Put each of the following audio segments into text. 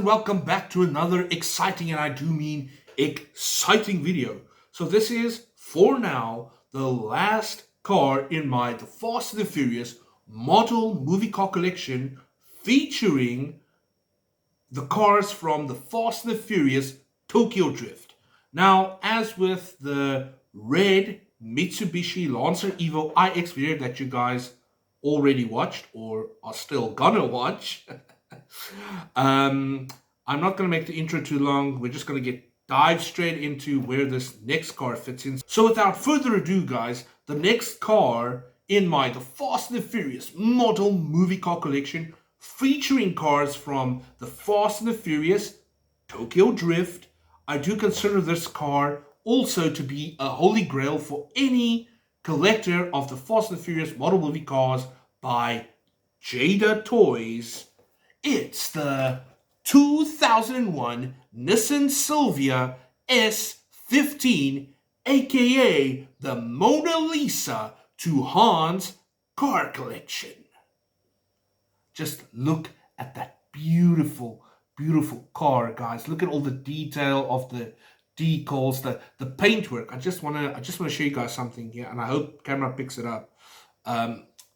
welcome back to another exciting, and I do mean exciting video. So this is, for now, the last car in my The Fast and the Furious model movie car collection, featuring the cars from The Fast and the Furious Tokyo Drift. Now, as with the red Mitsubishi Lancer Evo iX video that you guys already watched or are still gonna watch, I'm not going to make the intro too long. We're just going to dive straight into where this next car fits in. So without further ado, guys, the next car in my The Fast and the Furious model movie car collection, featuring cars from The Fast and the Furious Tokyo Drift. I do consider this car also to be a holy grail for any collector of The Fast and the Furious model movie cars by Jada Toys. It's the 2001 Nissan Silvia S15, aka the Mona Lisa to Han's car collection. Just look at that beautiful, beautiful car, guys. Look at all the detail of the decals, the paintwork. I just want to show you guys something here, and I hope camera picks it up.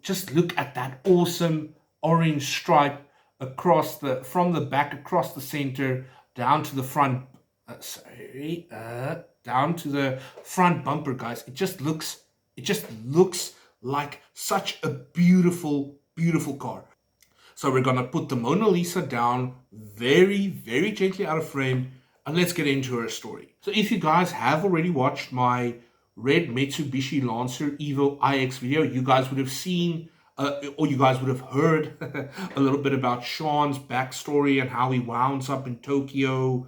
Just look at that awesome orange stripe across from the back across the center down to the front. Down to the front bumper, guys. It just looks like such a beautiful, beautiful car. So we're gonna put the Mona Lisa down very, very gently out of frame, and let's get into her story. So if you guys have already watched my red Mitsubishi Lancer Evo iX video, you guys would have seen or you guys would have heard a little bit about Sean's backstory and how he wounds up in Tokyo,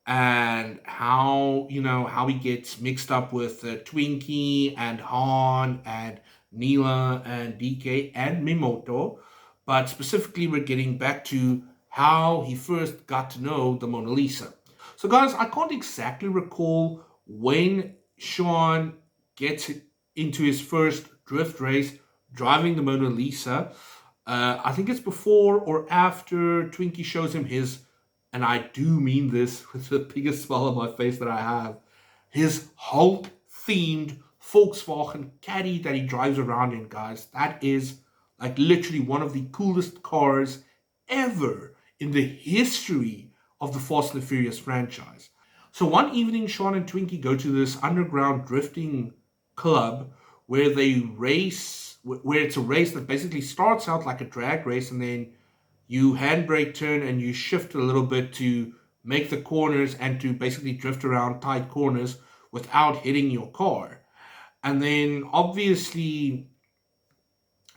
and how he gets mixed up with Twinkie and Han and Neela and DK and Mimoto. But specifically, we're getting back to how he first got to know the Mona Lisa. So guys, I can't exactly recall when Sean gets into his first drift race driving the Mona Lisa. I think it's before or after Twinkie shows him his, and I do mean this with the biggest smile on my face that I have, his Hulk-themed Volkswagen Caddy that he drives around in, guys. That is like literally one of the coolest cars ever in the history of the Fast and the Furious franchise. So one evening, Sean and Twinkie go to this underground drifting club where they race, where it's a race that basically starts out like a drag race, and then you handbrake turn and you shift a little bit to make the corners and to basically drift around tight corners without hitting your car. And then obviously,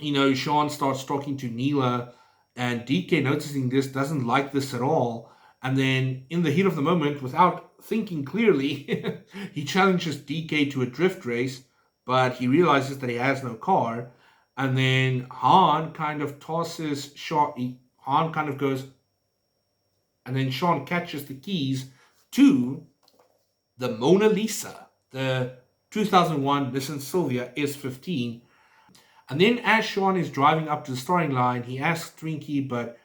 Sean starts talking to Neela, and DK, noticing this, doesn't like this at all. And then in the heat of the moment, without thinking clearly, he challenges DK to a drift race, but he realizes that he has no car. And then Han kind of tosses Sean. Han kind of goes, and then Sean catches the keys to the Mona Lisa, the 2001 Nissan Silvia S15. And then as Sean is driving up to the starting line, he asks Twinkie, but,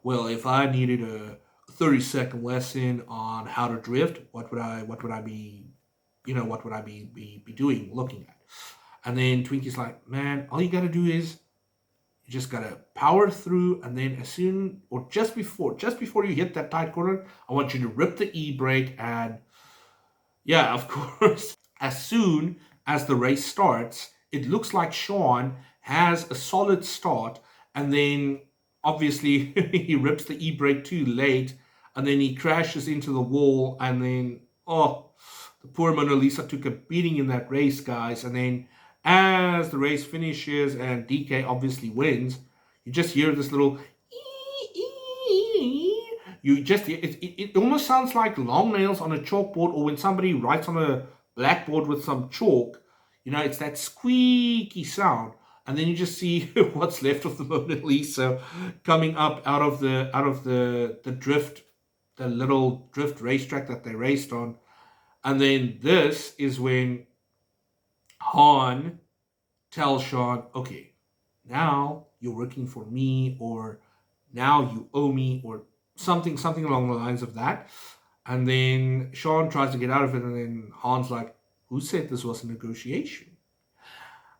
well, if I needed a 30-second lesson on how to drift, what would I be doing, looking at? And then Twinkie's like, man, all you gotta do is you just gotta power through, and then as soon, or just before you hit that tight corner, I want you to rip the e-brake. And yeah, of course, as soon as the race starts, it looks like Sean has a solid start, and then obviously he rips the e-brake too late, and then he crashes into the wall, and then, the poor Mona Lisa took a beating in that race, guys. And then as the race finishes and DK obviously wins, you just hear this little it almost sounds like long nails on a chalkboard, or when somebody writes on a blackboard with some chalk. It's that squeaky sound. And then you just see what's left of the Mona Lisa coming up out of the drift, the little drift racetrack that they raced on. And then this is when Han tells Sean, okay, now you're working for me, or now you owe me, or something along the lines of that. And then Sean tries to get out of it, and then Han's like, "Who said this was a negotiation?"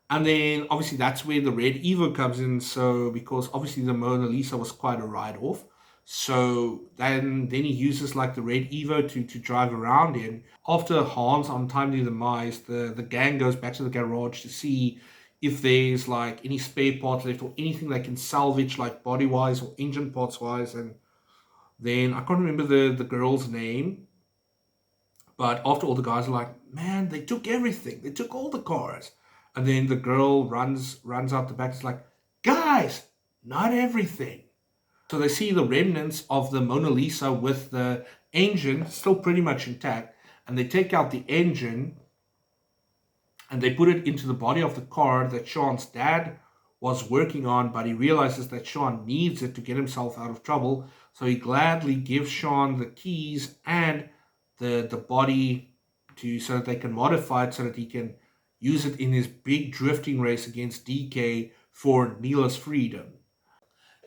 And then obviously that's where the red Evo comes in. So because obviously the Mona Lisa was quite a ride off. So then he uses like the red Evo to drive around in. After Han's untimely demise, the gang goes back to the garage to see if there's like any spare parts left or anything they can salvage, like body wise or engine parts wise. And then I can't remember the girl's name. But after all, the guys are like, "Man, they took everything. They took all the cars." And then the girl runs out the back. It's like, "Guys, not everything." So they see the remnants of the Mona Lisa with the engine still pretty much intact. And they take out the engine and they put it into the body of the car that Sean's dad was working on. But he realizes that Sean needs it to get himself out of trouble. So he gladly gives Sean the keys and the body so that they can modify it so that he can use it in his big drifting race against DK for Neela's freedom.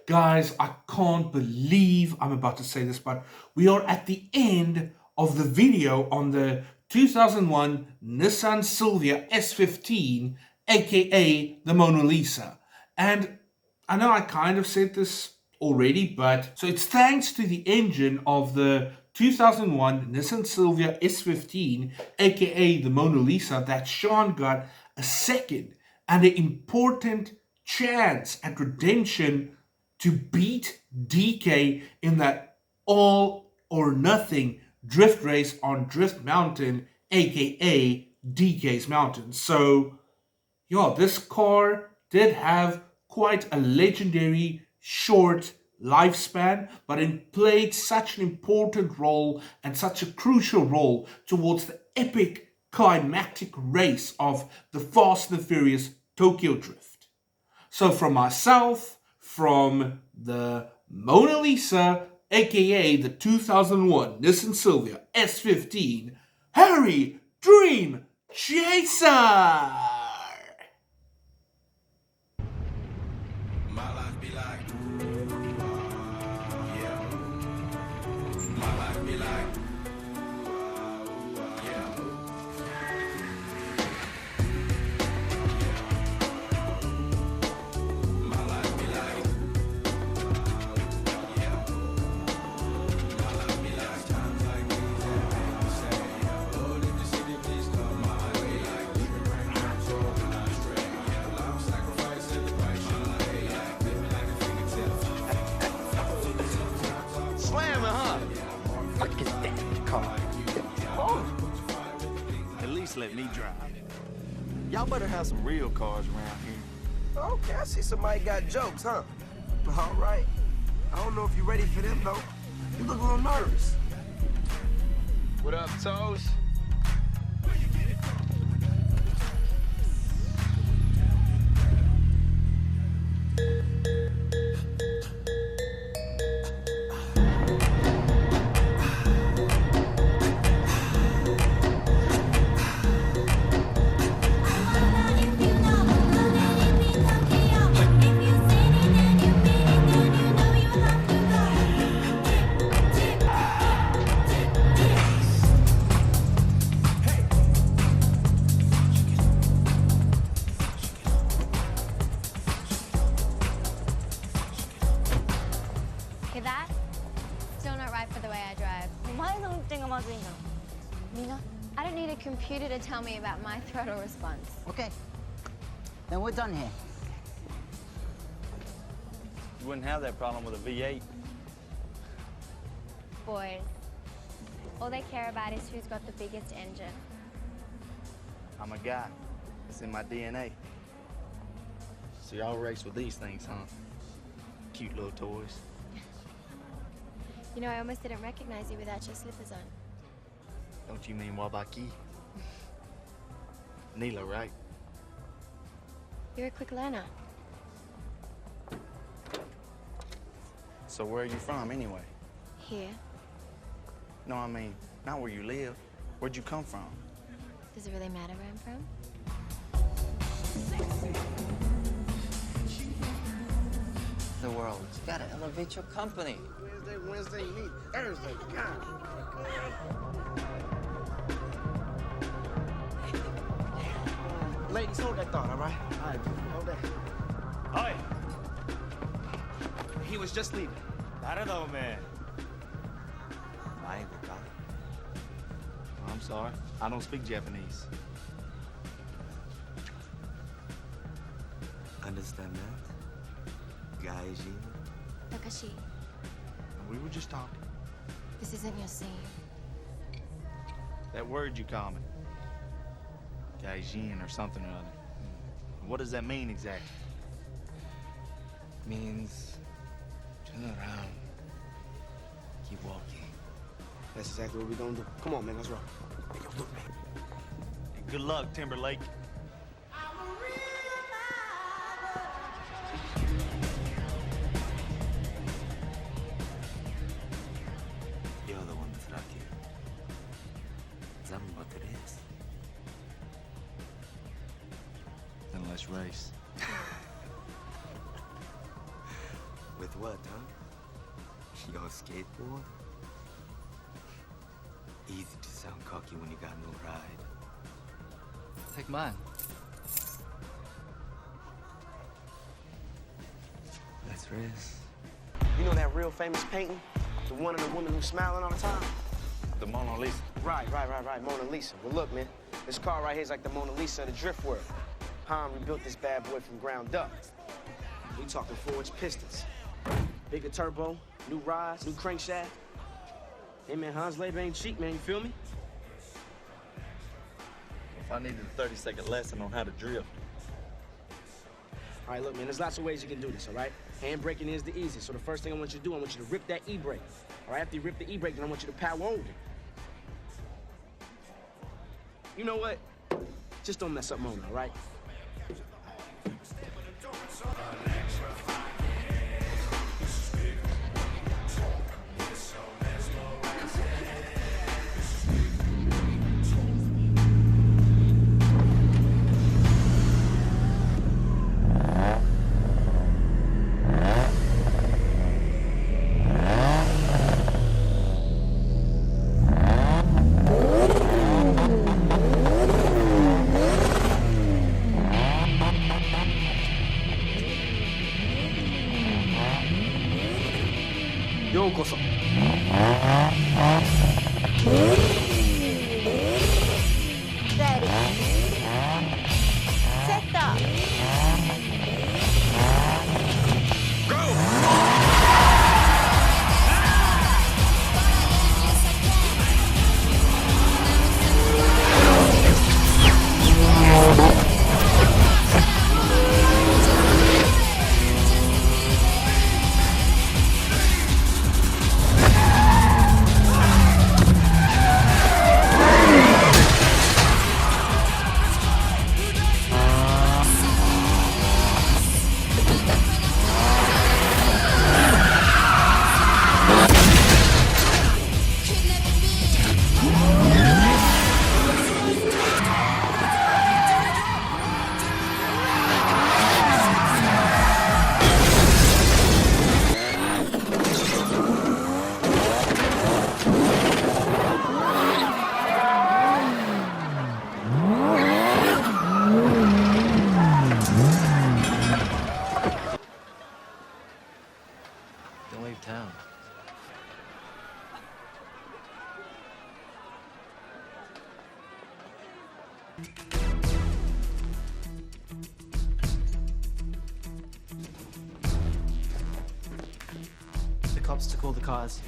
Guys, I can't believe I'm about to say this, but we are at the end of the video on the 2001 Nissan Silvia S15, aka the Mona Lisa. And I know I kind of said this already, but so it's thanks to the engine of the 2001 Nissan Silvia S15, aka the Mona Lisa, that Sean got a second and an important chance at redemption to beat DK in that all or nothing drift race on Drift Mountain, aka DK's Mountain. So, yeah, this car did have quite a legendary short lifespan, but it played such an important role and such a crucial role towards the epic climactic race of the Fast and the Furious Tokyo Drift. So from myself, from the Mona Lisa, aka the 2001 Nissan Silvia S15, Harry Dream Chaser! Let me drive. Y'all better have some real cars around here. Okay, I see somebody got jokes, huh? All right. I don't know if you're ready for them, though. You look a little nervous. What up, Toes? That? Still not right for the way I drive. Mina, I don't need a computer to tell me about my throttle response. Okay, then we're done here. You wouldn't have that problem with a V8. Boys, all they care about is who's got the biggest engine. I'm a guy. It's in my DNA. So y'all race with these things, huh? Cute little toys. You know, I almost didn't recognize you without your slippers on. Don't you mean Wabaki? Neela, right? You're a quick learner. So where are you from, anyway? Here. No, I mean, not where you live. Where'd you come from? Does it really matter where I'm from? The world. You gotta elevate your company. Tuesday, Wednesday, meet Thursday. God. Ladies, hold that thought, all right? All right, hold that. Hi. He was just leaving. 誰だおめえ。迷子か? I'm sorry. I don't speak Japanese. Understand that? Gaijin? Takashi, We were just talking. this isn't your scene. That word you call me. Gaijin or something or other. What does that mean exactly? Means turn around. Keep walking. That's exactly what we're gonna do. Come on, man, let's roll. Hey, yo, look, man. And good luck, Timberlake. You're the one that's lucky. Tell me what it is. Then let's race. With what, huh? Your skateboard? Easy to sound cocky when you got no ride. Take mine. Let's race. You know that real famous painting? The one of the woman who's smiling all the time? The Mona Lisa. Right. Mona Lisa. Well, look, man. This car right here is like the Mona Lisa of the drift world. Han rebuilt this bad boy from ground up. We talking forged pistons. Bigger turbo, new rods, new crankshaft. Hey, man, Han's labor ain't cheap, man. You feel me? If I needed a 30-second lesson on how to drift. All right, look, man, there's lots of ways you can do this, all right? Hand braking is the easiest. So the first thing I want you to do, I want you to rip that e-brake. All right, after you rip the e-brake, then I want you to power over it. You know what? Just don't mess up Mona, all right? Ready. Set up. Don't leave town. The cops took all the cars.